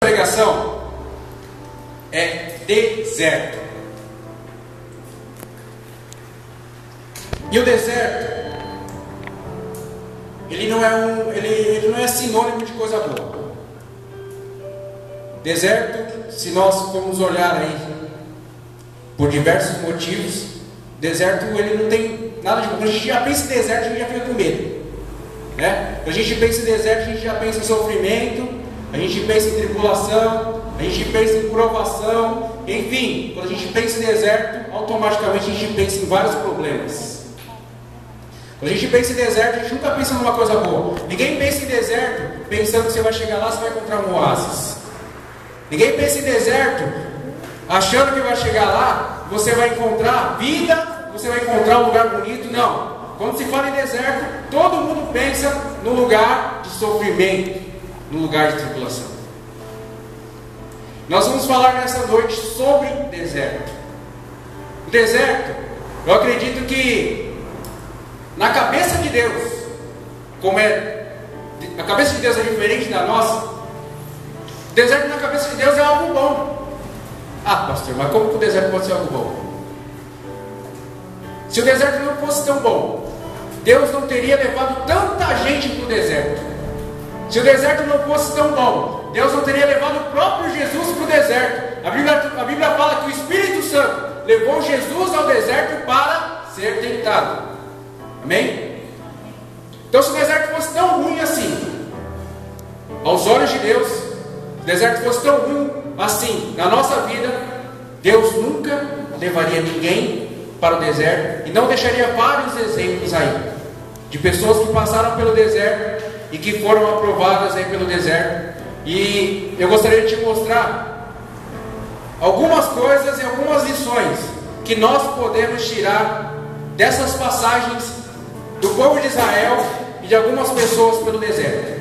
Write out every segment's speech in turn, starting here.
pregação é deserto. E o deserto, ele não é sinônimo de coisa boa. Deserto, se nós formos olhar aí por diversos motivos, deserto ele não tem nada de bom. Quando a gente já pensa em deserto, a gente já fica com medo, né? Quando a gente pensa em deserto, a gente já pensa em sofrimento, a gente pensa em tribulação, a gente pensa em provação, enfim, quando a gente pensa em deserto, automaticamente a gente pensa em vários problemas. Quando a gente pensa em deserto, a gente nunca pensa numa coisa boa. Ninguém pensa em deserto pensando que você vai chegar lá, você vai encontrar um oásis. Ninguém pensa em deserto achando que vai chegar lá, você vai encontrar vida, você vai encontrar um lugar bonito. Não. Quando se fala em deserto, todo mundo pensa no lugar de sofrimento, no lugar de tribulação. Nós vamos falar nessa noite sobre deserto. O deserto, eu acredito que na cabeça de Deus, a cabeça de Deus é diferente da nossa. O deserto na cabeça de Deus é algo bom. Ah, pastor, mas como que o deserto pode ser algo bom? Se o deserto não fosse tão bom, Deus não teria levado tanta gente para o deserto. Se o deserto não fosse tão bom, Deus não teria levado o próprio Jesus para o deserto. A Bíblia fala que o Espírito Santo levou Jesus ao deserto para ser tentado. Amém? Então, se o deserto fosse tão ruim assim, aos olhos de Deus, se o deserto fosse tão ruim assim na nossa vida, Deus nunca levaria ninguém para o deserto e não deixaria vários exemplos aí de pessoas que passaram pelo deserto e que foram aprovadas aí pelo deserto. E eu gostaria de te mostrar algumas coisas e algumas lições que nós podemos tirar dessas passagens do povo de Israel e de algumas pessoas pelo deserto.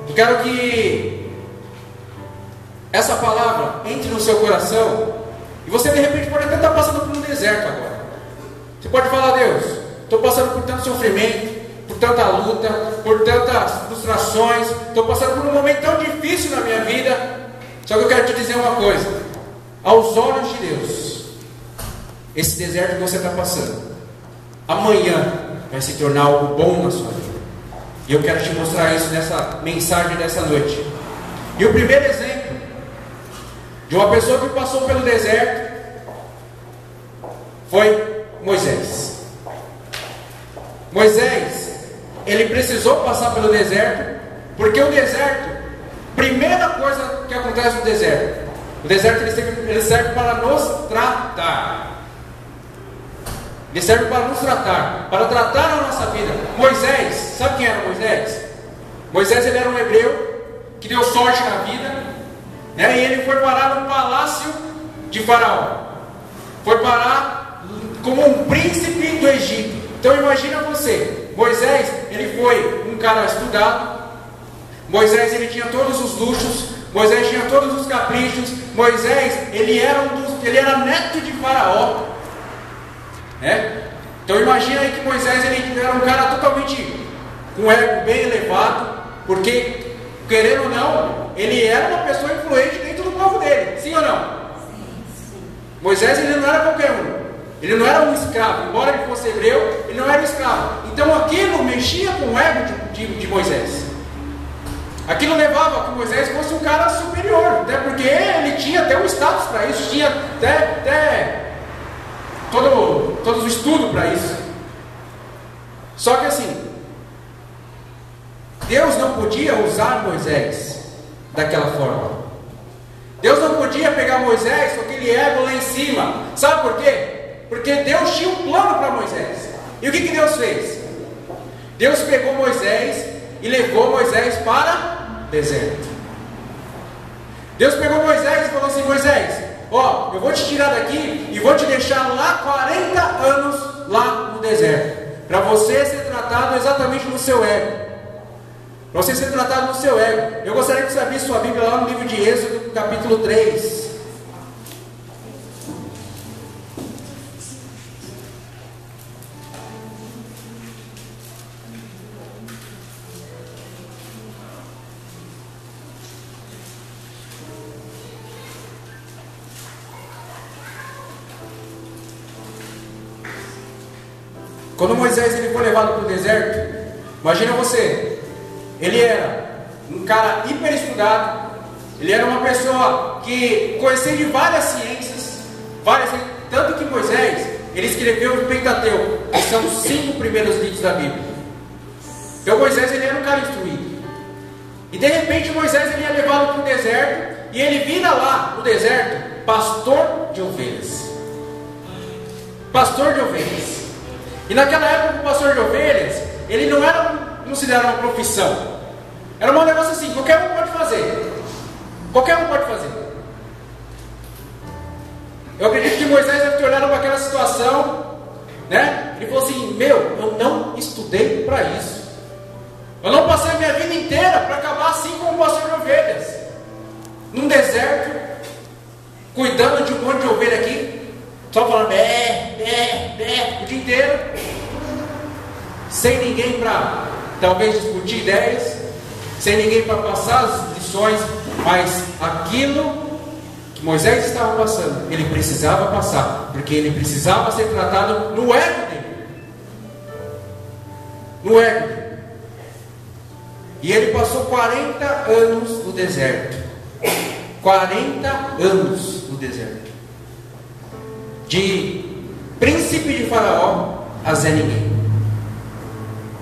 Eu quero que essa palavra entre no seu coração. E você de repente pode até estar passando por um deserto agora. Você pode falar: Deus, estou passando por tanto sofrimento, por tanta luta, por tantas frustrações, estou passando por um momento tão difícil na minha vida. Só que eu quero te dizer uma coisa: aos olhos de Deus, esse deserto que você está passando, amanhã vai se tornar algo bom na sua vida. E eu quero te mostrar isso nessa mensagem dessa noite. E o primeiro exemplo de uma pessoa que passou pelo deserto foi Moisés. Moisés, ele precisou passar pelo deserto, porque o deserto, primeira coisa que acontece no deserto, o deserto ele serve para nos tratar. Ele serve para nos tratar, para tratar a nossa vida. Moisés, sabe quem era Moisés? Moisés, ele era um hebreu que deu sorte na vida, né? E ele foi parar no palácio de Faraó. Foi parar como um príncipe do Egito. Então imagina você, Moisés, ele foi um cara estudado. Moisés, ele tinha todos os luxos. Moisés tinha todos os caprichos. Moisés, ele era neto de Faraó, né? Então imagina aí que Moisés, ele era um cara totalmente com um ego bem elevado, porque, querendo ou não, ele era uma pessoa influente dentro do povo dele, sim ou não? Sim. Moisés, ele não era qualquer um, ele não era um escravo, embora ele fosse hebreu, ele não era um escravo. Então aquilo mexia com o ego de Moisés. Aquilo levava a que Moisés fosse um cara superior, até porque ele tinha até um status para isso, tinha até todo o estudo para isso. Só que assim, Deus não podia usar Moisés daquela forma. Deus não podia pegar Moisés com aquele ego lá em cima. Sabe por quê? Porque Deus tinha um plano para Moisés. E o que Deus fez? Deus pegou Moisés e levou Moisés para o deserto. Deus pegou Moisés e falou assim: Moisés, ó, eu vou te tirar daqui e vou te deixar lá 40 anos lá no deserto, para você ser tratado exatamente no seu ego. Para você ser tratado no seu ego. Eu gostaria que você abrisse sua Bíblia lá no livro de Êxodo, capítulo 3. Quando Moisés ele foi levado para o deserto, imagina você, ele era um cara hiper estudado, ele era uma pessoa que conhecia de várias ciências, tanto que Moisés, ele escreveu o Pentateuco, que são os 5 primeiros livros da Bíblia. Então Moisés ele era um cara instruído. E de repente Moisés ele é levado para o deserto, e ele vira lá no deserto pastor de ovelhas. Pastor de ovelhas. E naquela época o pastor de ovelhas, ele não era considerado uma profissão. Era um negócio assim, qualquer um pode fazer. Qualquer um pode fazer. Eu acredito que Moisés deve ter olhado para aquela situação, né? Ele falou assim: eu não estudei para isso. Eu não passei a minha vida inteira para acabar assim como pastor de ovelhas, num deserto, cuidando de um monte de ovelha aqui, só falando o dia inteiro, sem ninguém para talvez discutir ideias, sem ninguém para passar as lições, mas aquilo que Moisés estava passando, ele precisava passar, porque ele precisava ser tratado no ego dele. No ego dele. E ele passou 40 anos no deserto. 40 anos no deserto. De príncipe de Faraó a Zé Ninguém.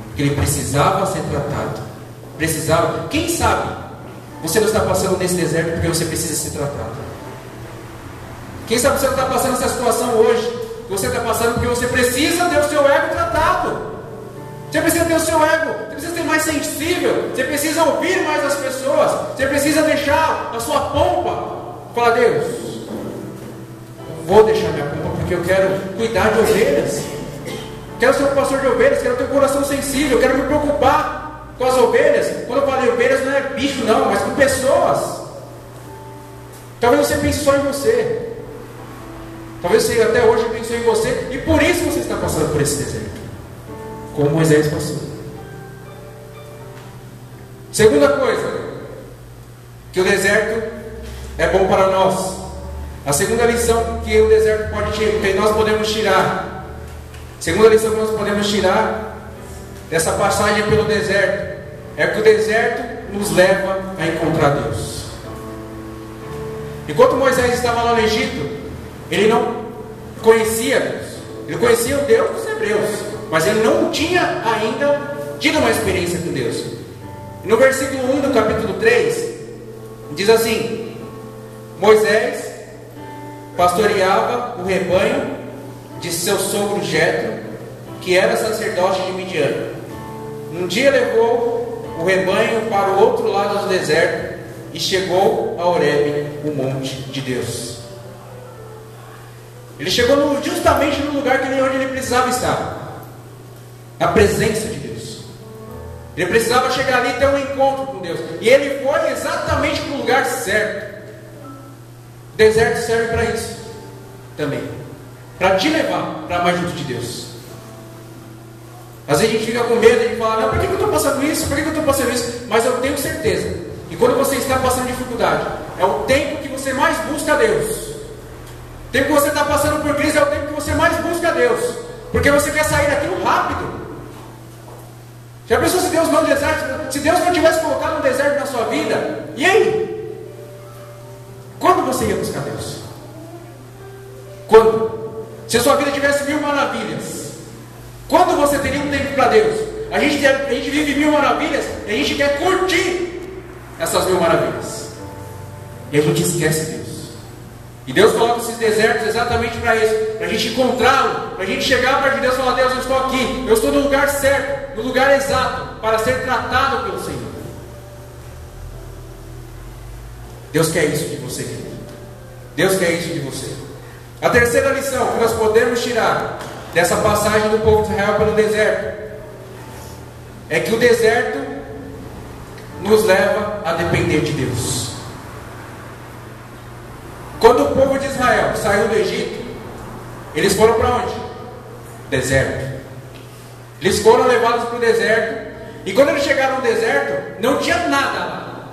Porque ele precisava ser tratado. Precisava. Quem sabe você não está passando nesse deserto porque você precisa ser tratado. Quem sabe você não está passando essa situação hoje. Você está passando porque você precisa ter o seu ego tratado. Você precisa ter o seu ego, você precisa ser mais sensível, você precisa ouvir mais as pessoas, você precisa deixar a sua pompa. Fala: Deus, vou deixar minha pompa porque eu quero cuidar de ovelhas, quero ser um pastor de ovelhas, quero ter um coração sensível, quero me preocupar com as ovelhas. Quando eu falei ovelhas, não é bicho não, mas com pessoas. Talvez você pense só em você, talvez você até hoje pensou em você, e por isso você está passando por esse deserto, como Moisés passou. Segunda coisa, que o deserto é bom para nós. A segunda lição que o deserto que nós podemos tirar, segunda lição que nós podemos tirar dessa passagem pelo deserto, é que o deserto nos leva a encontrar Deus. Enquanto Moisés estava lá no Egito, ele não conhecia Deus. Ele conhecia o Deus dos hebreus, mas ele não tinha ainda tido uma experiência com Deus. E no versículo 1 do capítulo 3, diz assim: Moisés pastoreava o rebanho de seu sogro Jetro, que era sacerdote de Midian. Um dia levou o rebanho para o outro lado do deserto e chegou a Horebe, o monte de Deus. Ele chegou justamente no lugar onde ele precisava estar, na presença de Deus. Ele precisava chegar ali e ter um encontro com Deus. E ele foi exatamente para o lugar certo. O deserto serve para isso também, para te levar para mais junto de Deus. Às vezes a gente fica com medo de falar: não, por que eu estou passando isso? Por que eu estou passando isso? Mas eu tenho certeza que quando você está passando dificuldade, é o tempo que você mais busca a Deus. O tempo que você está passando por crise é o tempo que você mais busca a Deus, porque você quer sair daquilo rápido. Já pensou se Deus não deserto? Se Deus não tivesse colocado um deserto na sua vida, e aí? Quando você ia buscar Deus? Quando? Se a sua vida tivesse 1000 maravilhas, quando você teria um tempo para Deus? A gente vive 1000 maravilhas e a gente quer curtir essas 1000 maravilhas, e a gente esquece Deus. E Deus coloca esses desertos exatamente para isso, para a gente encontrá-lo, para a gente chegar perto de Deus e falar: Deus, eu estou aqui, eu estou no lugar certo, no lugar exato, para ser tratado pelo Senhor. Deus quer isso de você, querido. Deus quer isso de você. A terceira lição que nós podemos tirar dessa passagem do povo de Israel pelo deserto é que o deserto nos leva a depender de Deus. Quando o povo de Israel saiu do Egito, eles foram para onde? Deserto. Eles foram levados para o deserto, e quando eles chegaram no deserto, não tinha nada lá,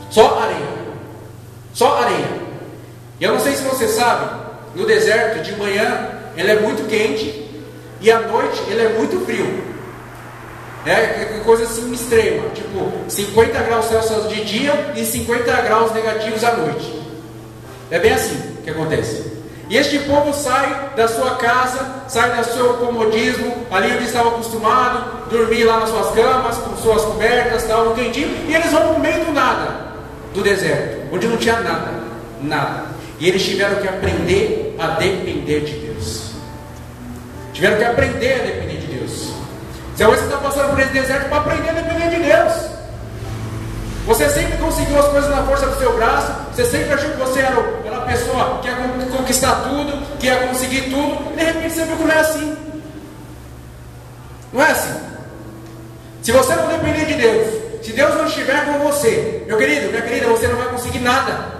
só areia. Só areia. E eu não sei se você sabe, no deserto de manhã ele é muito quente, e à noite ele é muito frio. É coisa assim extrema, tipo 50 graus Celsius de dia e 50 graus negativos à noite. É bem assim que acontece. E este povo sai da sua casa, sai do seu comodismo, ali onde estava acostumado, dormir lá nas suas camas, com suas cobertas, tal, no quentinho, e eles vão no meio do nada, do deserto, onde não tinha nada, nada. E eles tiveram que aprender a depender de Deus. Tiveram que aprender a depender de Deus. Se hoje você está passando por esse deserto para aprender a depender de Deus. Você sempre conseguiu as coisas na força do seu braço. Você sempre achou que você era a pessoa que ia conquistar tudo, que ia conseguir tudo. E de repente você viu que não é assim. Não é assim. Se você não depender de Deus, se Deus não estiver com você, meu querido, minha querida, você não vai conseguir nada.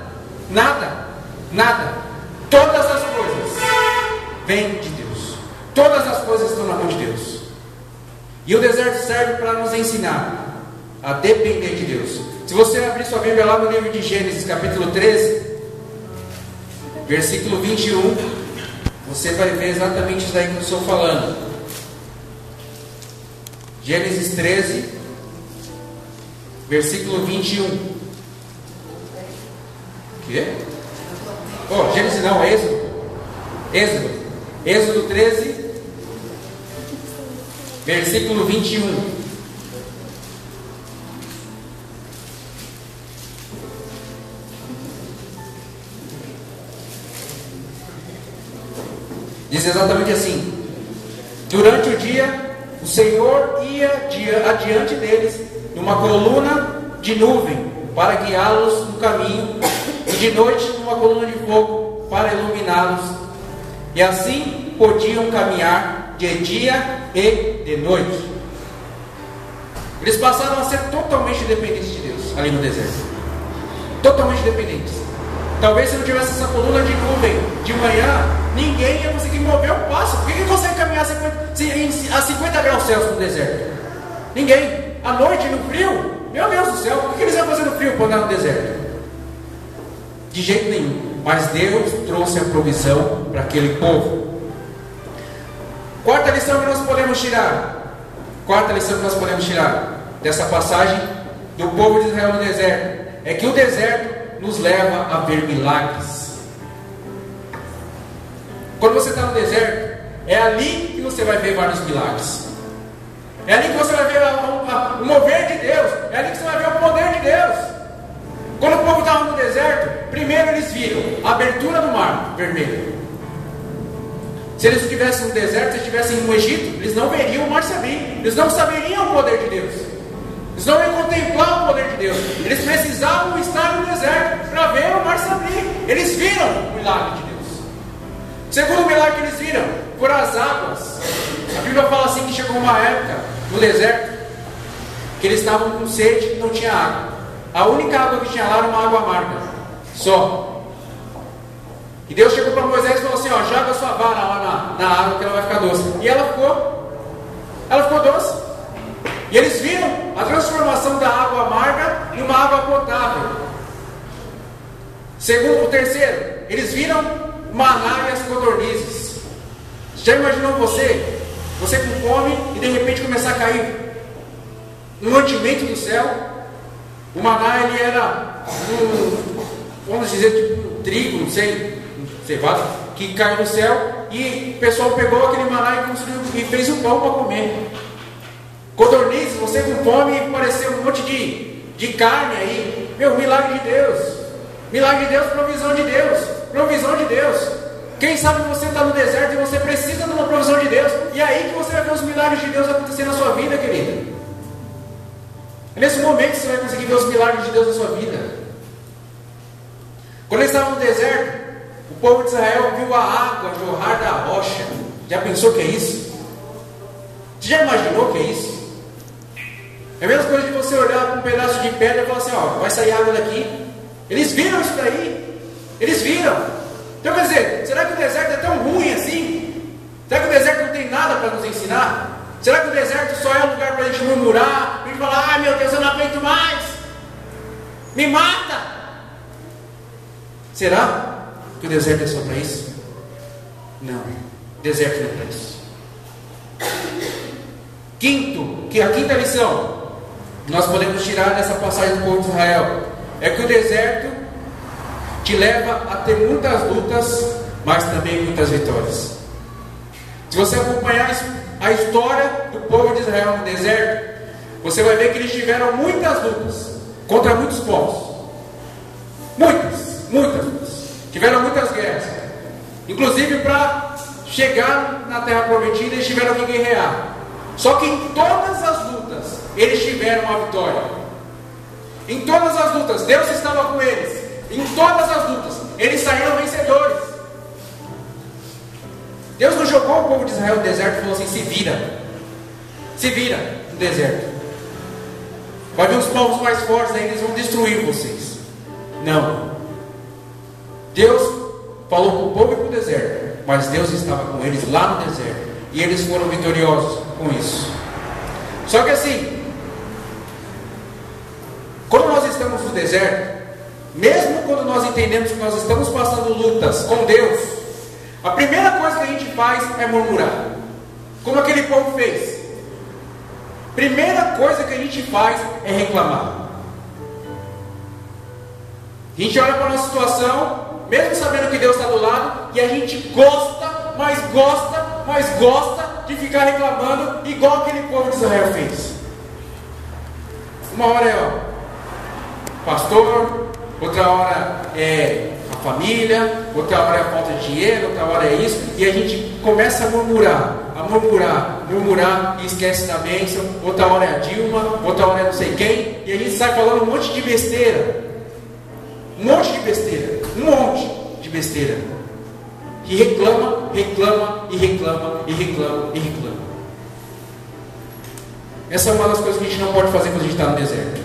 Nada. Nada. Todas as coisas vêm de Deus. Todas as coisas estão na mão de Deus. E o deserto serve para nos ensinar a depender de Deus. Se você abrir sua Bíblia lá no livro de Gênesis, capítulo 13, versículo 21, você vai ver exatamente isso daí que eu estou falando. Gênesis 13, versículo 21. O quê? Oh, Gênesis não, Êxodo 13, versículo 21. Diz exatamente assim: durante o dia, o Senhor ia adiante deles numa coluna de nuvem para guiá-los no caminho, e de noite numa coluna de fogo para iluminá-los, e assim podiam caminhar de dia e de noite. Eles passaram a ser totalmente dependentes de Deus ali no deserto. Totalmente dependentes. Talvez se não tivesse essa coluna de nuvem de manhã, ninguém ia conseguir mover um passo. Por que consegue caminhar a 50 graus Celsius no deserto? Ninguém. À noite, no frio, meu Deus do céu, o que eles iam fazer no frio para andar no deserto? De jeito nenhum. Mas Deus trouxe a provisão para aquele povo. Quarta lição que nós podemos tirar. Quarta lição que nós podemos tirar dessa passagem do povo de Israel no deserto é que o deserto nos leva a ver milagres. Quando você está no deserto, é ali que você vai ver vários milagres. É ali que você vai ver o mover de Deus. É ali que você vai ver o poder de Deus. Quando o povo estava no deserto, primeiro eles viram a abertura do mar vermelho. Se eles estivessem no deserto, se estivessem no Egito, eles não veriam o mar se abrir. Eles não saberiam o poder de Deus. Eles não iam contemplar o poder de Deus. Eles precisavam estar no deserto para ver o mar se abrir. Eles viram o milagre de Deus. O segundo milagre que eles viram foram as águas. A Bíblia fala assim que chegou uma época no deserto que eles estavam com sede e não tinha água. A única água que tinha lá era uma água amarga. Só. E Deus chegou para Moisés e falou assim: ó, joga a sua vara lá na água que ela vai ficar doce. E ela ficou doce. E eles viram a transformação da água amarga em uma água potável. O terceiro, eles viram maná e as codornizes. Já imaginou você com fome e de repente começar a cair um mantimento do céu? O maná ele era vamos dizer, tipo um trigo, não sei, cevada, que caiu do céu, e o pessoal pegou aquele maná e fez um pão para comer. Codornizes, você com fome, pareceu um monte de carne aí. Meu, milagre de Deus. Milagre de Deus, provisão de Deus. Provisão de Deus. Quem sabe você está no deserto e você precisa de uma provisão de Deus. E é aí que você vai ver os milagres de Deus acontecer na sua vida, querida. É nesse momento que você vai conseguir ver os milagres de Deus na sua vida. Quando eles estavam no deserto, o povo de Israel viu a água jorrar da rocha. Já pensou que é isso? Você já imaginou que é isso? É a mesma coisa de você olhar para um pedaço de pedra e falar assim: ó, vai sair água daqui. Eles viram isso daí. Eles viram. Então quer dizer, será que o deserto é tão ruim assim? Será que o deserto não tem nada para nos ensinar? Será que o deserto só é um lugar para a gente murmurar? E falar: ai meu Deus, eu não aguento mais. Me mata. Será que o deserto é só para isso? Não. O deserto não é para isso. Quinto, que a quinta lição nós podemos tirar dessa passagem do povo de Israel é que o deserto te leva a ter muitas lutas, mas também muitas vitórias. Se você acompanhar a história do povo de Israel no deserto, você vai ver que eles tiveram muitas lutas contra muitos povos. Muitas lutas. Tiveram muitas guerras. Inclusive para chegar na terra prometida, eles tiveram que guerrear. Só que em todas as lutas, eles tiveram uma vitória. Em todas as lutas, Deus estava com eles. Em todas as lutas, eles saíram vencedores. Deus não jogou o povo de Israel no deserto e falou assim: se vira no deserto. Vai vir os povos mais fortes aí, eles vão destruir vocês. Não. Deus falou com o povo e com o deserto, mas Deus estava com eles lá no deserto, e eles foram vitoriosos com isso. Só que assim, quando nós estamos no deserto, mesmo quando nós entendemos que nós estamos passando lutas com Deus, a primeira coisa que a gente faz é murmurar, como aquele povo fez. Primeira coisa que a gente faz é reclamar. A gente olha para a nossa situação, mesmo sabendo que Deus está do lado, e a gente gosta, mas gosta de ficar reclamando, igual aquele povo de Israel fez. Uma hora é pastor, outra hora é a família, outra hora é a falta de dinheiro, outra hora é isso, e a gente começa a murmurar, e esquece da bênção. Outra hora é a Dilma, outra hora é não sei quem, e a gente sai falando um monte de besteira, e reclama. Essa é uma das coisas que a gente não pode fazer quando a gente está no deserto.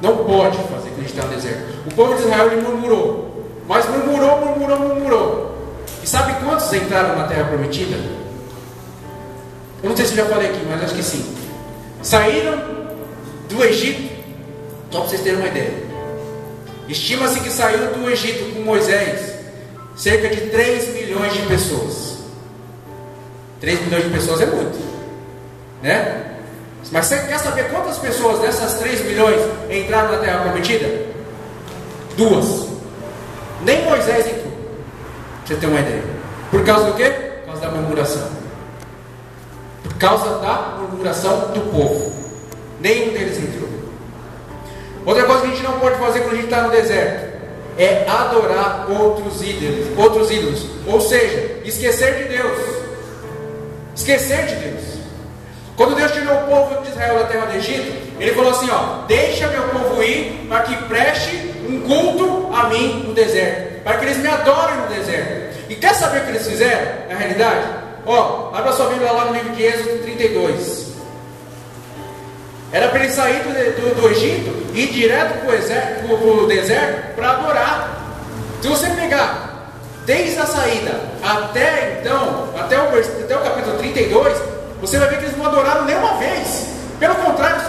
Não pode fazer quando a gente está no deserto. O povo de Israel, ele murmurou, mas murmurou. E sabe quantos entraram na terra prometida? Eu não sei se eu já falei aqui, mas acho que sim. Saíram do Egito, só para vocês terem uma ideia. Estima-se que saiu do Egito com Moisés cerca de 3 milhões de pessoas. 3 milhões de pessoas é muito, né? Mas você quer saber quantas pessoas dessas 3 milhões entraram na terra prometida? 2. Nem Moisés entrou, pra você ter uma ideia. Por causa do quê? Por causa da murmuração. Por causa da murmuração do povo. Nenhum deles entrou. Outra coisa que a gente não pode fazer quando a gente está no deserto é adorar outros ídolos. Ou seja, esquecer de Deus. Quando Deus tirou o povo de Israel da terra do Egito, Ele falou assim: deixa meu povo ir, para que preste um culto a mim no deserto, para que eles me adorem no deserto. E quer saber o que eles fizeram na realidade? Abra sua Bíblia lá no livro de Êxodo 32. Era para eles sair do Egito e ir direto para o deserto para adorar. Se você pegar desde a saída até o capítulo 32, você vai ver que eles não adoraram nenhuma vez. Pelo contrário,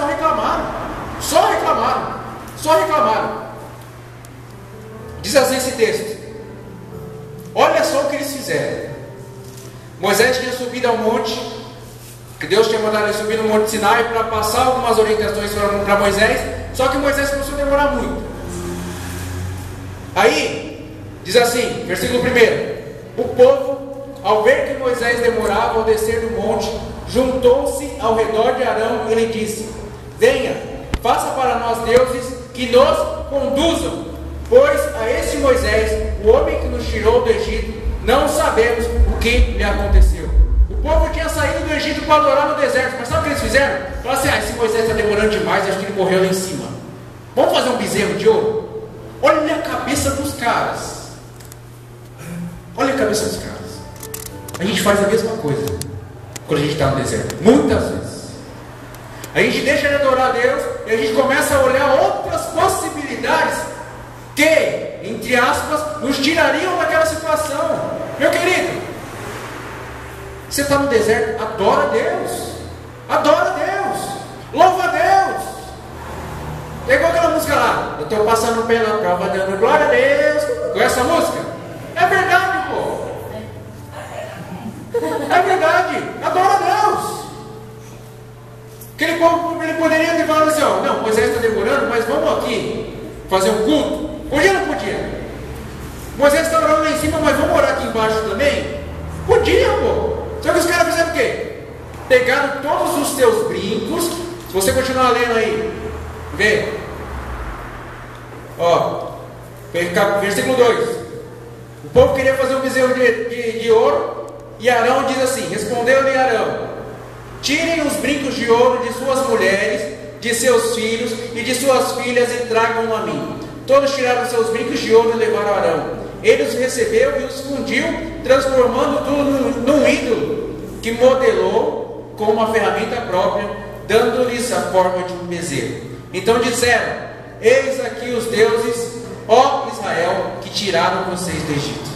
só reclamaram. Diz assim esse texto: olha só o que eles fizeram. Moisés tinha subido ao monte, que Deus tinha mandado ele subir no Monte Sinai para passar algumas orientações para Moisés. Só que Moisés começou a demorar muito. Aí, diz assim, versículo 1: o povo, ao ver que Moisés demorava ao descer do monte, juntou-se ao redor de Arão e lhe disse: venha, faça para nós deuses que nos conduzam, pois a este Moisés, o homem que nos tirou do Egito, não sabemos o que lhe aconteceu. O povo tinha saído do Egito para adorar no deserto, mas sabe o que eles fizeram? Falaram assim: esse Moisés está demorando demais, acho que ele morreu lá em cima. Vamos fazer um bezerro de ouro? Olha a cabeça dos caras. A gente faz a mesma coisa quando a gente está no deserto, muitas vezes. A gente deixa de adorar a Deus e a gente começa a olhar outras possibilidades que, entre aspas, nos tirariam daquela situação. Meu querido, você está no deserto, adora a Deus, louva a Deus. É igual aquela música lá: eu estou passando pela prova dando glória a Deus. Conhece essa música? É verdade, pô. É verdade, adora a Deus. Aquele povo, ele poderia ter falado assim, ó, não, Moisés está demorando, mas vamos aqui fazer um culto. Podia ou não podia? Moisés está orando lá em cima, mas vamos orar aqui embaixo também? Podia, pô. Só que os caras fizeram o quê? Pegaram todos os teus brincos. Se você continuar lendo aí, vê. Ó, versículo 2. O povo queria fazer um bezerro de ouro. E Arão diz assim: respondeu-lhe Arão: tirem os brincos de ouro de suas mulheres, de seus filhos e de suas filhas e tragam a mim. Todos tiraram seus brincos de ouro e levaram a Arão. Ele os recebeu e os fundiu, transformando tudo num ídolo, que modelou com uma ferramenta própria, dando-lhes a forma de um bezerro. Então disseram: eis aqui os deuses, ó Israel, que tiraram vocês do Egito.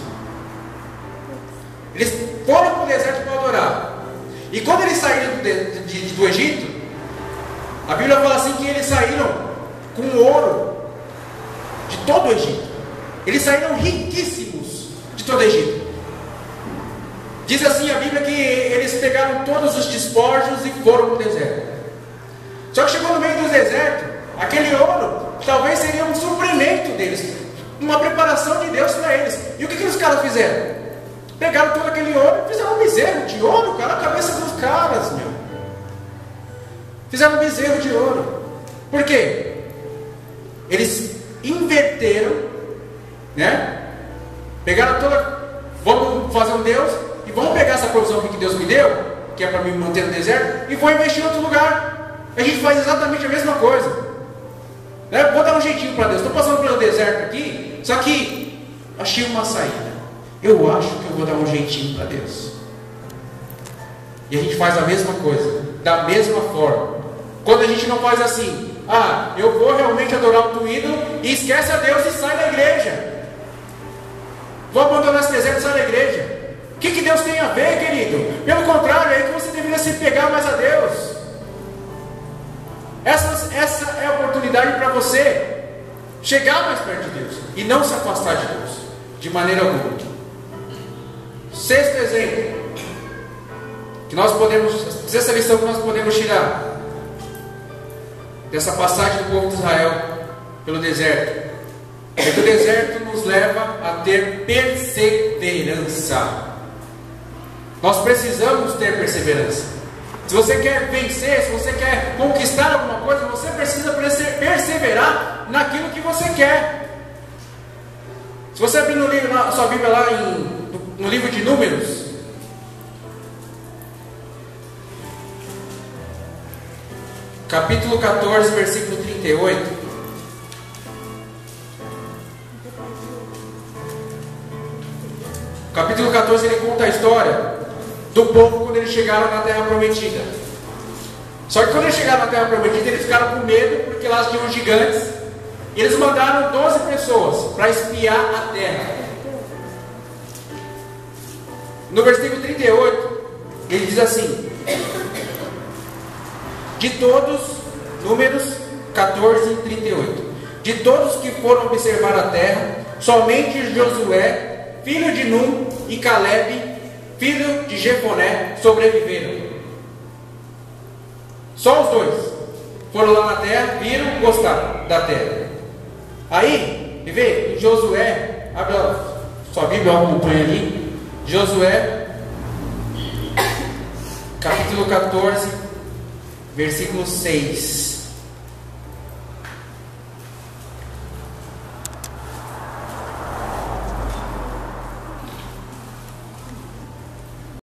Eles foram para o deserto para adorar. E quando eles saíram do Egito, a Bíblia fala assim que eles saíram com ouro de todo o Egito. Eles saíram riquíssimos de todo o Egito. Diz assim a Bíblia que eles pegaram todos os despojos e foram para o deserto. Só que chegou no meio do deserto, aquele ouro talvez seria um suprimento deles, uma preparação de Deus para eles. E o que os caras fizeram? Pegaram todo aquele ouro e fizeram um bezerro de ouro, cara, na cabeça dos caras, meu. Fizeram um bezerro de ouro. Por quê? Eles inverteram, né? Pegaram toda. Vamos fazer um Deus e vamos pegar essa provisão que Deus me deu, que é para me manter no deserto, e vou investir em outro lugar. A gente faz exatamente a mesma coisa, né? Vou dar um jeitinho para Deus. Estou passando pelo deserto aqui, só que achei uma saída. Eu acho que eu vou dar um jeitinho para Deus. E a gente faz a mesma coisa, da mesma forma. Quando a gente não faz assim: ah, eu vou realmente adorar o teu ídolo, e esquece a Deus e sai da igreja. Vou abandonar esse deserto e sai da igreja. O que Deus tem a ver, querido? Pelo contrário, é aí que você deveria se pegar mais a Deus. Essa é a oportunidade para você chegar mais perto de Deus e não se afastar de Deus de maneira alguma. Sexto exemplo que nós podemos, sexta lição que nós podemos tirar dessa passagem do povo de Israel pelo deserto é que o deserto nos leva a ter perseverança. Nós precisamos ter perseverança. Se você quer vencer, se você quer conquistar alguma coisa, você precisa perseverar naquilo que você quer. Se você abrir no livro, na sua Bíblia lá no livro de Números, capítulo 14, versículo 38. Capítulo 14, ele conta a história do povo quando eles chegaram na Terra Prometida. Só que quando eles chegaram na Terra Prometida, eles ficaram com medo, porque lá tinham gigantes. E eles mandaram 12 pessoas para espiar a terra. No versículo 38, ele diz assim: de todos, Números 14, 38, de todos que foram observar a terra, somente Josué, filho de Num, e Caleb, filho de Jefoné, sobreviveram. Só os dois foram lá na terra, viram, gostaram da terra. Aí, vê, Josué, abre a sua Bíblia, acompanha ali. Josué, capítulo 14, versículo 6.